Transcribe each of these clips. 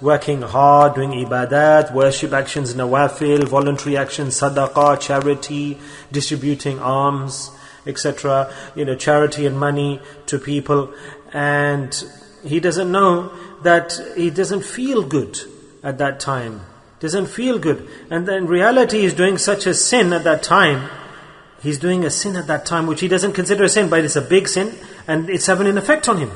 working hard, doing ibadat, worship actions, nawafil, voluntary actions, sadaqah, charity, distributing alms, etc. Charity and money to people. And he doesn't know that he doesn't feel good at that time. Doesn't feel good. And in reality he's doing such a sin at that time. He's doing a sin at that time which he doesn't consider a sin, but it's a big sin and it's having an effect on him.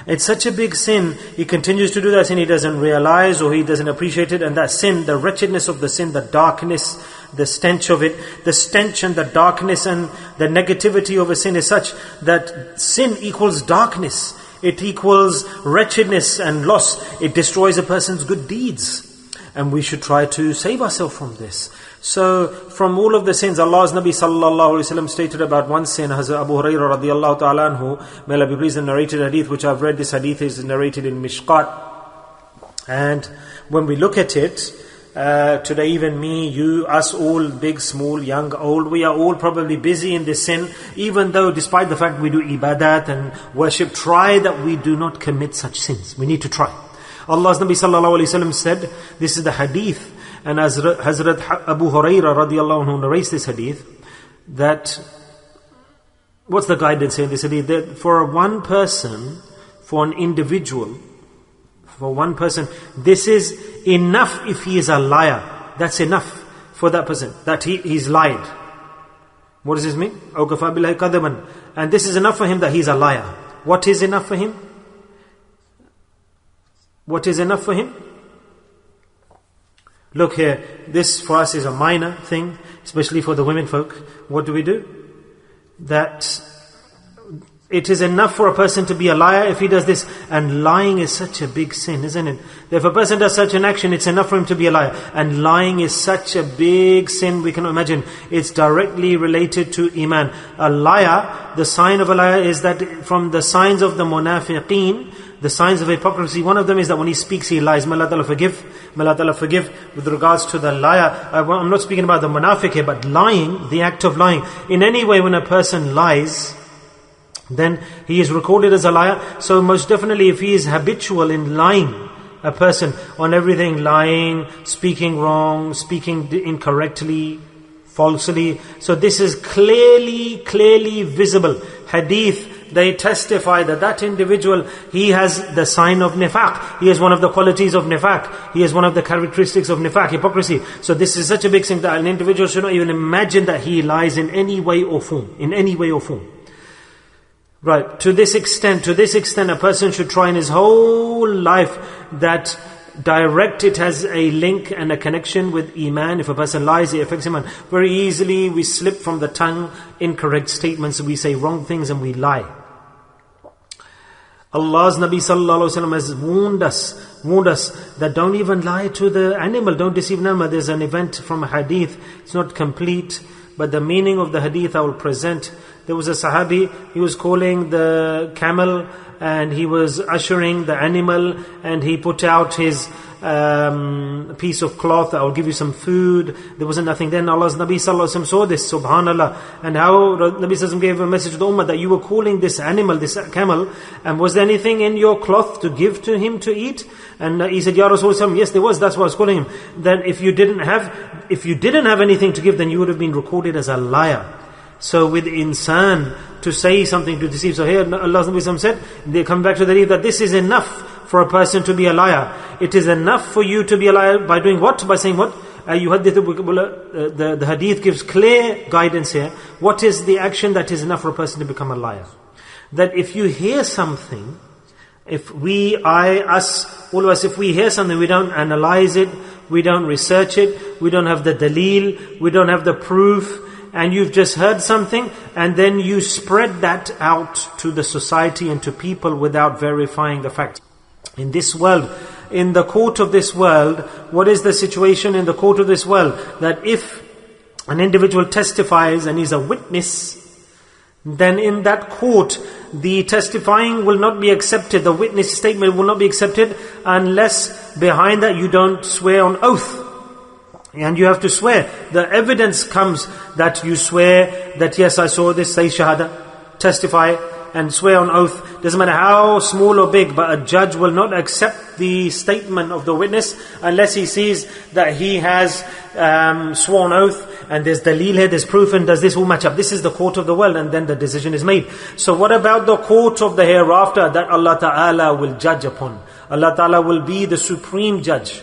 It's such a big sin, he continues to do that sin, he doesn't realize or he doesn't appreciate it, and that sin, the wretchedness of the sin, the darkness, the stench of it, the stench and the darkness and the negativity of a sin is such that sin equals darkness, it equals wretchedness and loss, it destroys a person's good deeds. And we should try to save ourselves from this. So, from all of the sins, Allah's Nabi sallallahu alaihi wasallam stated about one sin. Hazrat Abu Hurairah radiallahu ta'ala anhu, may Allah be pleased, narrated hadith, which I've read. This hadith is narrated in Mishqat. And when we look at it, today even me, you, us all, big, small, young, old, we are all probably busy in this sin. Even though, despite the fact we do ibadat and worship, try that we do not commit such sins. We need to try. Allah's Nabi sallallahu alaihi wasallam said, this is the hadith, and as Hazrat Abu Hurairah radiallahu anhu narrates this hadith, that, what's the guidance here in this hadith? That for one person, for an individual, for one person, this is enough if he is a liar. That's enough for that person, that he's lied. What does this mean? أَوْ كَفَى بِاللَّهِ كَذَبًا. And this is enough for him that he's a liar. What is enough for him? What is enough for him? Look here, this for us is a minor thing, especially for the women folk. What do? That it is enough for a person to be a liar if he does this. And lying is such a big sin, isn't it? If a person does such an action, it's enough for him to be a liar. And lying is such a big sin, we can imagine. It's directly related to Iman. A liar, the sign of a liar is that from the signs of the munafiqeen, the signs of hypocrisy, one of them is that when he speaks, he lies. May Allah Ta'ala forgive. May Allah Ta'ala forgive with regards to the liar. I'm not speaking about the munafiq here, but lying, the act of lying. In any way, when a person lies, then he is recorded as a liar. So most definitely, if he is habitual in lying, a person on everything, lying, speaking wrong, speaking incorrectly, falsely. So this is clearly visible. Hadith, they testify that that individual, he has the sign of nifaq. He has one of the qualities of nifaq. He has one of the characteristics of nifaq, hypocrisy. So this is such a big thing that an individual should not even imagine that he lies in any way or form. In any way or form. Right, to this extent, a person should try in his whole life that direct it has a link and a connection with Iman. If a person lies, it affects Iman. Very easily we slip from the tongue incorrect statements, we say wrong things and we lie. Allah's Nabi sallallahu alaihi wasallam has warned us that don't even lie to the animal, don't deceive an animal. There's an event from a hadith, it's not complete, but the meaning of the hadith I will present. There was a Sahabi, he was calling the camel and he was ushering the animal and he put out his piece of cloth, I will give you some food. There wasn't nothing. Then Allah's Nabi sallallahu alaihi wasallam saw this, subhanallah, and how Nabi sallallahu alaihi wasallam gave a message to the ummah that you were calling this animal, this camel, and was there anything in your cloth to give to him to eat? And he said, Ya Rasulullah, yes there was, that's why I was calling him. Then if you didn't have anything to give, then you would have been recorded as a liar. So with insan, to say something to deceive. So here Allah's Nabi said, they come back to the hadith that this is enough for a person to be a liar. It is enough for you to be a liar by doing what? By saying what? The hadith gives clear guidance here. What is the action that is enough for a person to become a liar? That if you hear something, if we, I, us, all of us, if we hear something, we don't analyze it, we don't research it, we don't have the dalil, we don't have the proof, and you've just heard something, and then you spread that out to the society and to people without verifying the facts. In this world, in the court of this world, what is the situation in the court of this world? That if an individual testifies and is a witness, then in that court, the testifying will not be accepted, the witness statement will not be accepted unless behind that you don't swear on oath. And you have to swear. The evidence comes that you swear that yes, I saw this, say shahada, testify, and swear on oath, doesn't matter how small or big, but a judge will not accept the statement of the witness unless he sees that he has sworn oath, and there's daleel here, there's proof, and does this all match up? This is the court of the world, and then the decision is made. So what about the court of the hereafter that Allah Ta'ala will judge upon? Allah Ta'ala will be the supreme judge.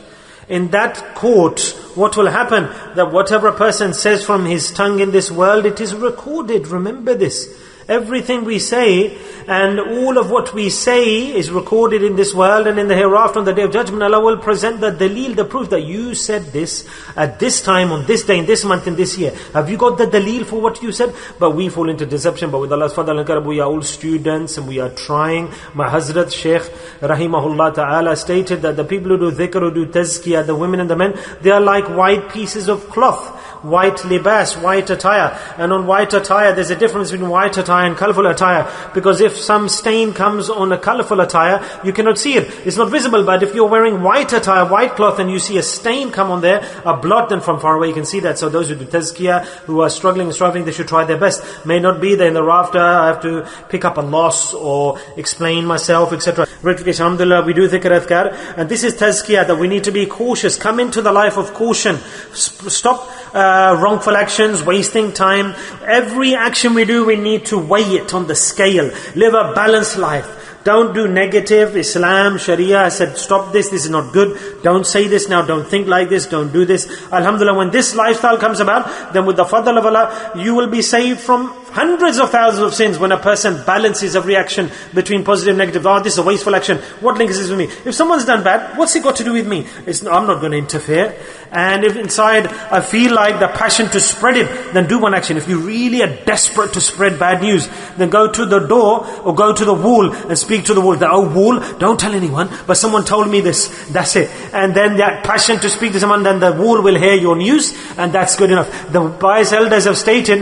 In that court, what will happen? That whatever a person says from his tongue in this world, it is recorded. Remember this. Everything we say and all of what we say is recorded in this world, and in the hereafter on the day of judgment, Allah will present the daleel, the proof that you said this at this time, on this day, in this month, in this year. Have you got the daleel for what you said? But we fall into deception. But with Allah's fadl and karam, we are all students and we are trying. My Hadhrat Sheikh Rahimahullah Ta'ala stated that the people who do dhikr, who do tazkiyah, the women and the men, they are like white pieces of cloth, white libas, white attire. And on white attire, there's a difference between white attire and colourful attire. Because if some stain comes on a colourful attire, you cannot see it. It's not visible. But if you're wearing white attire, white cloth, and you see a stain come on there, a blot, then from far away you can see that. So those who do tazkiyah, who are struggling and striving, they should try their best. May not be there in the rafter, I have to pick up a loss or explain myself, etc. Rectification, alhamdulillah, we do dhikr adhkar. And this is tazkiyah, that we need to be cautious. Come into the life of caution. Stop wrongful actions, wasting time. Every action we do, we need to weigh it on the scale. Live a balanced life. Don't do negative. Islam, Sharia has said, stop this is not good. Don't say this now, don't think like this, don't do this. Alhamdulillah, when this lifestyle comes about, then with the fadl of Allah, you will be saved from hundreds of thousands of sins. When a person balances every action between positive and negative. Oh, this is a wasteful action. What link is this with me? If someone's done bad, what's it got to do with me? I'm not going to interfere. And if inside I feel like the passion to spread it, then do one action. If you really are desperate to spread bad news, then go to the door or go to the wall and speak to the wall. Oh, wall, don't tell anyone, but someone told me this. That's it. And then that passion to speak to someone, then the wall will hear your news, and that's good enough. The pious elders have stated,